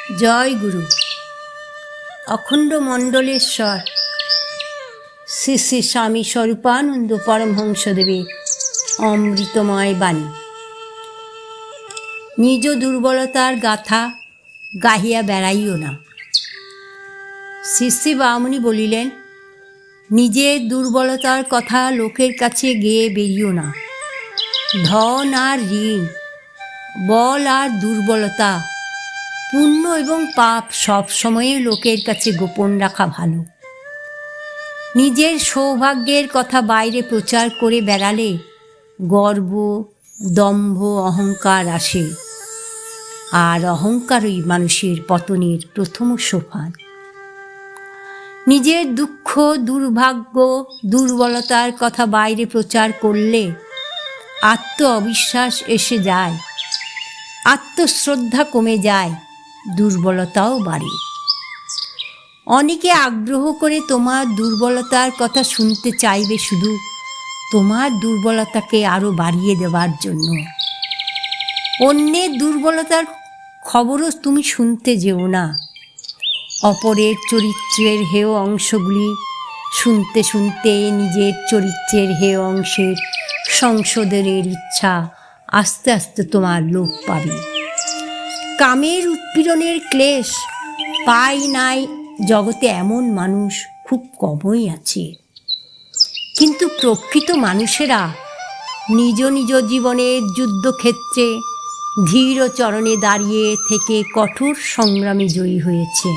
জয় গুরু। অখণ্ড মণ্ডলেশ্বর শ্রী শ্রী স্বামী স্বরূপানন্দ পরমহংসদেবের অমৃতময় বাণী। নিজ দুর্বলতার গাথা গাহিয়া বেড়াইও না। শ্রী শ্রী বামুনি বলিলেন, নিজের দুর্বলতার কথা লোকের কাছে গেয়ে বেরিও না। ধন আর ঋণ, বল আর দুর্বলতা, পুণ্য এবং পাপ সব সময়ে লোকের কাছে গোপন রাখা ভালো। নিজের সৌভাগ্যের কথা বাইরে প্রচার করে বেড়ালে গর্ব, দম্ভ, অহংকার আসে, আর অহংকারই মানুষের পতনের প্রথম সোপান। নিজের দুঃখ, দুর্ভাগ্য, দুর্বলতার কথা বাইরে প্রচার করলে আত্ম অবিশ্বাস এসে যায়, আত্মশ্রদ্ধা কমে যায়, দুর্বলতাও বাড়ে। অনেকে আগ্রহ করে তোমার দুর্বলতার কথা শুনতে চাইবে শুধু তোমার দুর্বলতাকে আরও বাড়িয়ে দেওয়ার জন্য। অন্যের দুর্বলতার খবরও তুমি শুনতে যেও না। অপরের চরিত্রের হেয় অংশগুলি শুনতে শুনতে নিজের চরিত্রের হেয় অংশের সংশোধনের ইচ্ছা আস্তে আস্তে তোমার লোপ পাবে। কামের উৎপীড়নের ক্লেশ পাই নাই জগতে এমন মানুষ খুব কমই আছে, কিন্তু প্রকৃত মানুষেরা নিজ নিজ জীবনের যুদ্ধক্ষেত্রে ধীর চরণে দাঁড়িয়ে থেকে কঠোর সংগ্রামে জয়ী হয়েছে।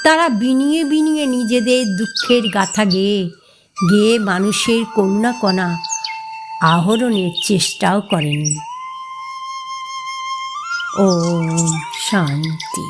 তারা বিনিয়ে বিনিয়ে নিজেদের দুঃখের গাথা গেয়ে গেয়ে মানুষের করুণাকণা আহরণের চেষ্টাও করেনি। ওম শান্তি।